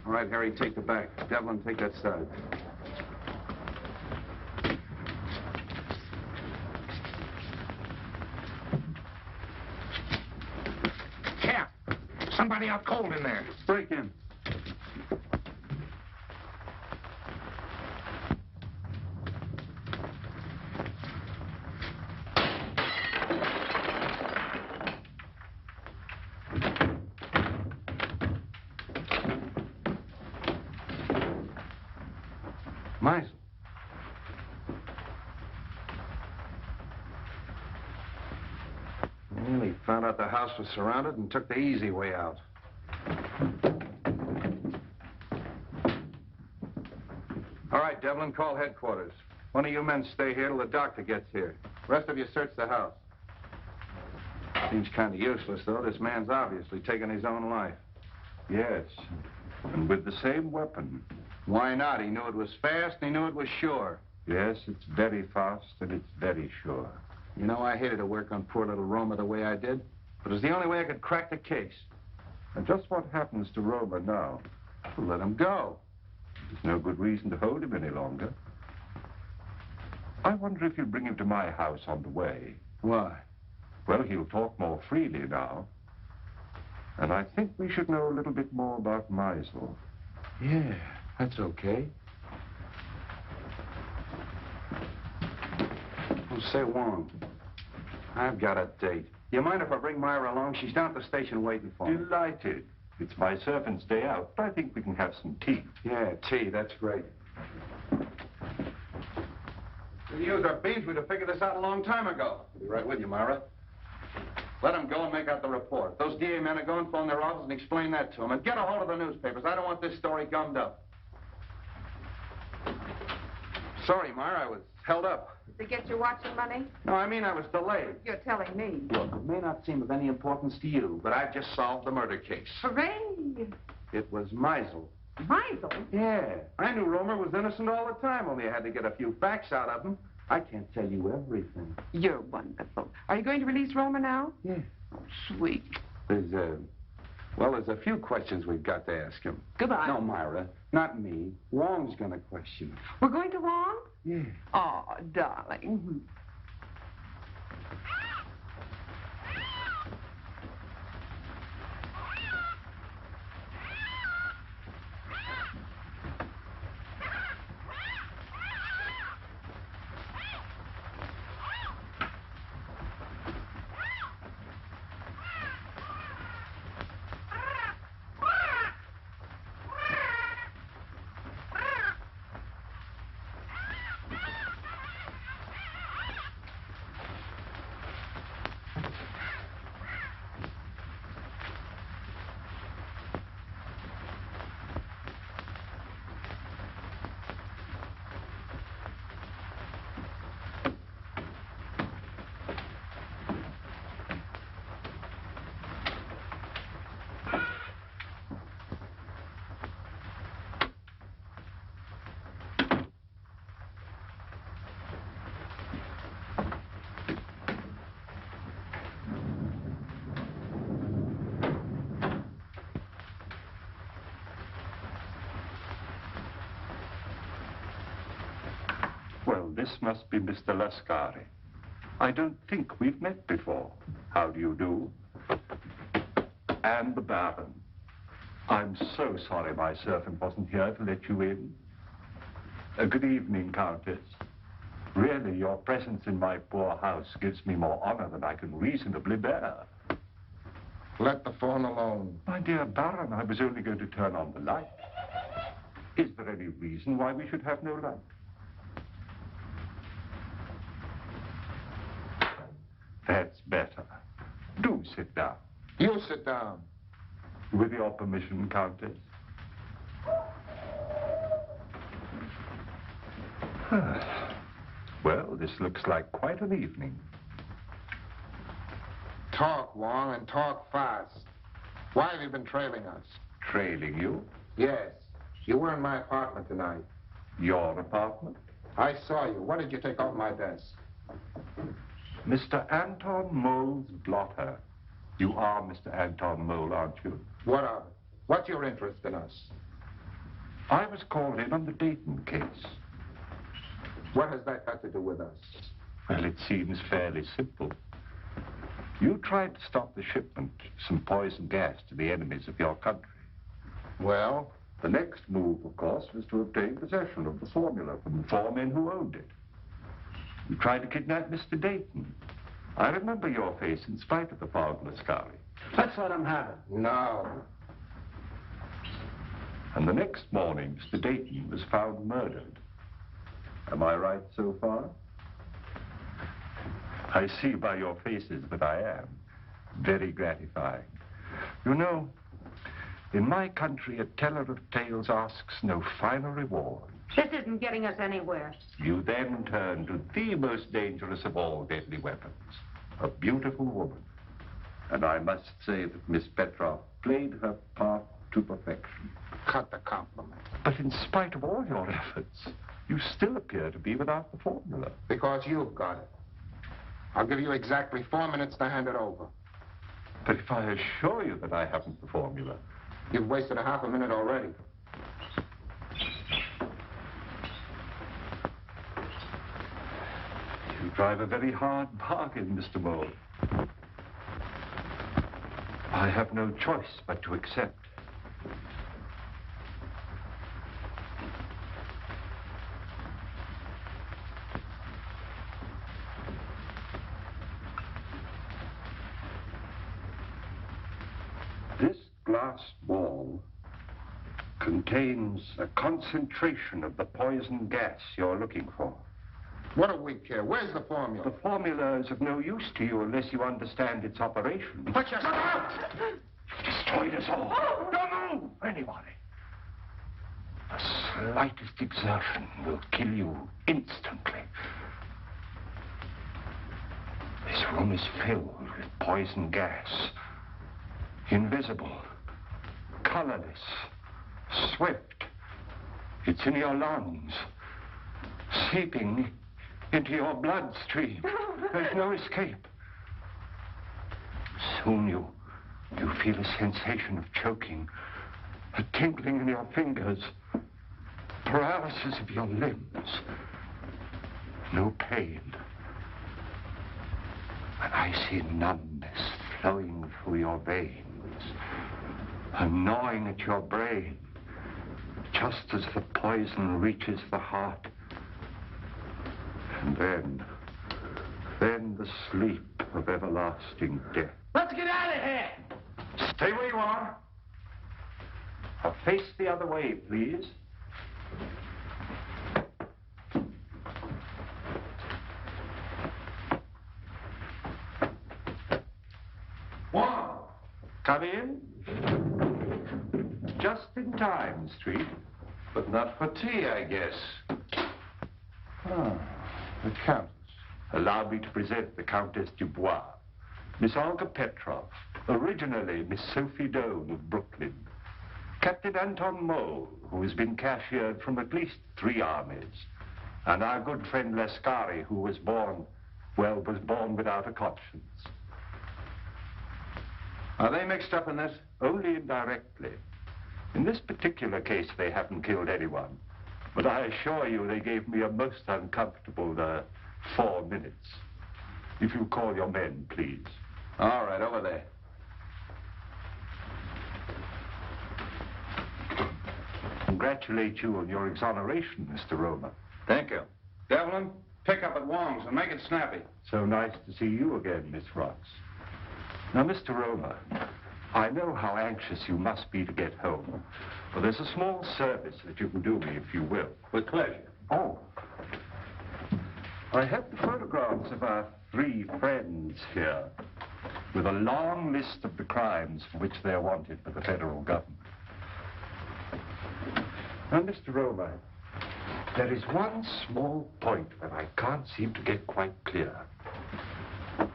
All right, Harry, take the back. Devlin, take that side. Cap, somebody out cold in there. Break in. Meisel. Well, he found out the house was surrounded and took the easy way out. All right, Devlin, call headquarters. One of you men stay here till the doctor gets here. Rest of you search the house. Seems kind of useless, though. This man's obviously taken his own life. Yes, and with the same weapon. Why not? He knew it was fast and he knew it was sure. Yes, it's very fast and it's very sure. You know, I hated to work on poor little Roma the way I did, but it was the only way I could crack the case. And just what happens to Roma now? We'll let him go. There's no good reason to hold him any longer. I wonder if you'll bring him to my house on the way. Why? Well, he'll talk more freely now. And I think we should know a little bit more about Meisel. Yeah, that's okay. Oh, say, Wong, I've got a date. You mind if I bring Myra along? She's down at the station waiting for me. Delighted. It's my servant's day out. I think we can have some tea. Yeah, tea, that's great. If we used our beans, we'd have figured this out a long time ago. I'll be right with you, Myra. Let them go and make out the report. Those DA men are going, phone their office and explain that to them. And get a hold of the newspapers. I don't want this story gummed up. Sorry, Myra, I was held up. To get your watching money? No, I mean I was delayed. You're telling me. Look, it may not seem of any importance to you, but I've just solved the murder case. Hooray! It was Meisel. Meisel? Yeah. I knew Romer was innocent all the time, only I had to get a few facts out of him. I can't tell you everything. You're wonderful. Are you going to release Roma now? Yeah. sweet. There's a few questions we've got to ask him. Goodbye. No, Myra, not me. Wong's going to question him. We're going to Wong? Yeah. Oh, darling. Well, this must be Mr. Lascari. I don't think we've met before. How do you do? And the Baron. I'm so sorry my servant wasn't here to let you in. Good evening, Countess. Really, your presence in my poor house gives me more honor than I can reasonably bear. Let the phone alone. My dear Baron, I was only going to turn on the light. Is there any reason why we should have no light? That's better. Do sit down. You sit down. With your permission, Countess. Well, this looks like quite an evening. Talk, Wong, and talk fast. Why have you been trailing us? Trailing you? Yes. You were in my apartment tonight. Your apartment? I saw you. What did you take off my desk? Mr. Anton Mole's blotter. You are Mr. Anton Mole, aren't you? What of it? What's your interest in us? I was called in on the Dayton case. What has that got to do with us? Well, it seems fairly simple. You tried to stop the shipment of some poison gas to the enemies of your country. Well? The next move, of course, was to obtain possession of the formula from the 4 men who owned it. You tried to kidnap Mr. Dayton. I remember your face in spite of the fog, Lascari. Let's let him have it. No. And the next morning, Mr. Dayton was found murdered. Am I right so far? I see by your faces that I am. Very gratifying. You know, in my country, a teller of tales asks no finer reward. This isn't getting us anywhere. You then turn to the most dangerous of all deadly weapons, a beautiful woman. And I must say that Miss Petroff played her part to perfection. Cut the compliment. But in spite of all your efforts, you still appear to be without the formula. Because you've got it. I'll give you exactly 4 minutes to hand it over. But if I assure you that I haven't the formula... You've wasted a half a minute already. You drive a very hard bargain, Mr. Mole. I have no choice but to accept. This glass ball contains a concentration of the poison gas you're looking for. What do we care? Where's the formula? The formula is of no use to you unless you understand its operation. But you're... You've destroyed us all. Don't move! Anybody. The slightest exertion will kill you instantly. This room is filled with poison gas. Invisible. Colorless. Swift. It's in your lungs. Seeping into your bloodstream. There's no escape. Soon you feel a sensation of choking, a tingling in your fingers, paralysis of your limbs. No pain. An icy numbness flowing through your veins, a gnawing at your brain, just as the poison reaches the heart. And then the sleep of everlasting death. Let's get out of here! Stay where you are. Now face the other way, please. Wong, come in. Just in time, Street. But not for tea, I guess. Ah, the Countess. Allow me to present the Countess Dubois, Miss Olga Petrov, originally Miss Sophie Doane of Brooklyn, Captain Anton Mole, who has been cashiered from at least 3 armies, and our good friend Lescari, who was born without a conscience. Are they mixed up in this? Only indirectly. In this particular case, they haven't killed anyone. But I assure you they gave me a most uncomfortable 4 minutes. If you call your men, please. All right, over there. Congratulate you on your exoneration, Mr. Roma. Thank you. Devlin, pick up at Wong's and make it snappy. So nice to see you again, Miss Ross. Now, Mr. Roma, I know how anxious you must be to get home. But there's a small service that you can do me, if you will. With pleasure. Oh. I have the photographs of our 3 friends here, with a long list of the crimes for which they're wanted by the federal government. Now, Mr. Roma, there is one small point that I can't seem to get quite clear. Of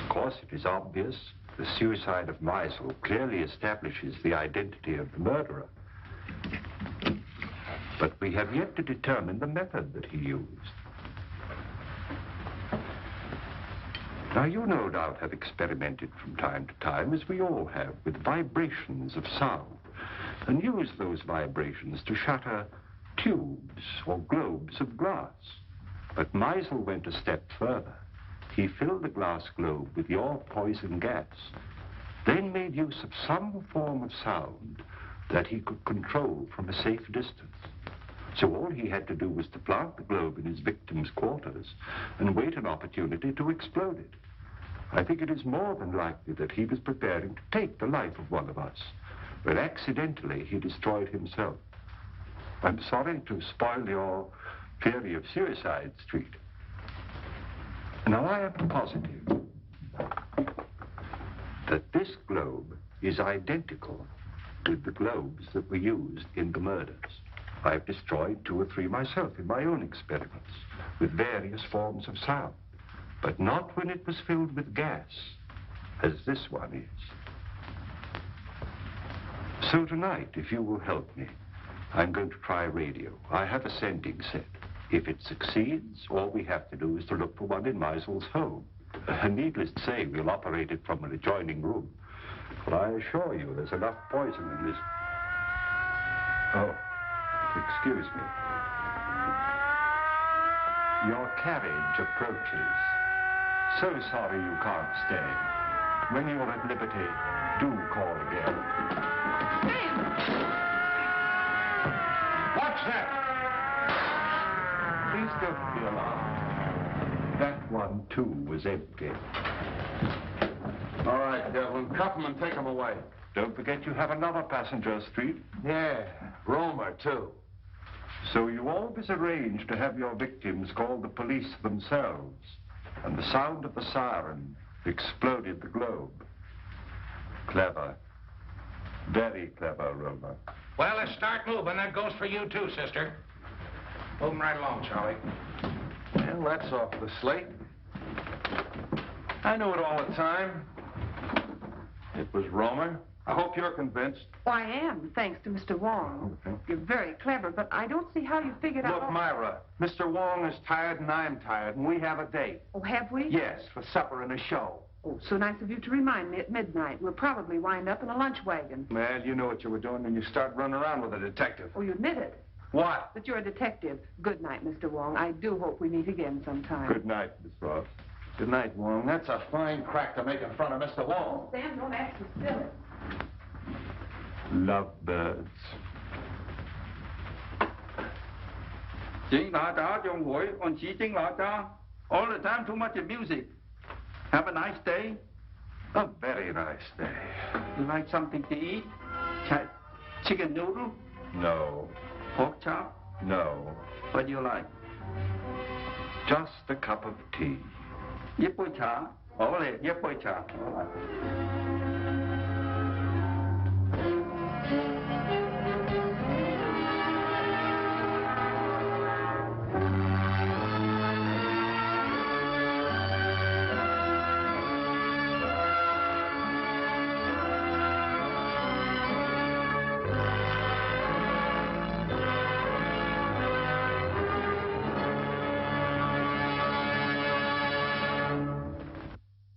course, it is obvious the suicide of Meisel clearly establishes the identity of the murderer. But we have yet to determine the method that he used. Now, you no doubt have experimented from time to time, as we all have, with vibrations of sound, and used those vibrations to shatter tubes or globes of glass. But Meisel went a step further. He filled the glass globe with your poison gas, then made use of some form of sound that he could control from a safe distance. So all he had to do was to plant the globe in his victim's quarters and wait an opportunity to explode it. I think it is more than likely that he was preparing to take the life of one of us, but accidentally he destroyed himself. I'm sorry to spoil your theory of suicide, Street. Now, I am positive that this globe is identical with the globes that were used in the murders. I've destroyed 2 or 3 myself in my own experiments with various forms of sound, but not when it was filled with gas, as this one is. So tonight, if you will help me, I'm going to try radio. I have a sending set. If it succeeds, all we have to do is to look for one in Meisel's home. Needless to say, we'll operate it from an adjoining room. But I assure you, there's enough poison in this. Oh, excuse me. Your carriage approaches. So sorry you can't stay. When you're at liberty, do call again. Watch that! Please don't be alarmed. That one, too, was empty. All right, Devlin, cuff him and take him away. Don't forget you have another passenger, Street. Yeah, Romer, too. So you always arrange to have your victims call the police themselves, and the sound of the siren exploded the globe. Clever. Very clever, Romer. Well, let's start moving. That goes for you, too, sister. Moving right along, Charlie. Well, that's off the slate. I knew it all the time. It was Romer. I hope you're convinced. Oh, I am, thanks to Mr. Wong. You're very clever, but I don't see how you figured out... Look, Myra, Mr. Wong is tired and I'm tired, and we have a date. Oh, have we? Yes, for supper and a show. Oh, so nice of you to remind me at midnight. We'll probably wind up in a lunch wagon. Well, you know what you were doing when you start running around with a detective. Oh, you admit it. What? That you're a detective. Good night, Mr. Wong. I do hope we meet again sometime. Good night, Miss Ross. Good night, Wong. That's a fine crack to make in front of Mr. Wong. Sam, don't act so silly. Lovebirds. 警拿家將會按此經拿家 all the time too much music. Have a nice day. A very nice day. You like something to eat? Chicken noodle? No. Pork chop? No. What do you like? Just a cup of tea. 一杯茶，好嚟，一杯茶。好嚟。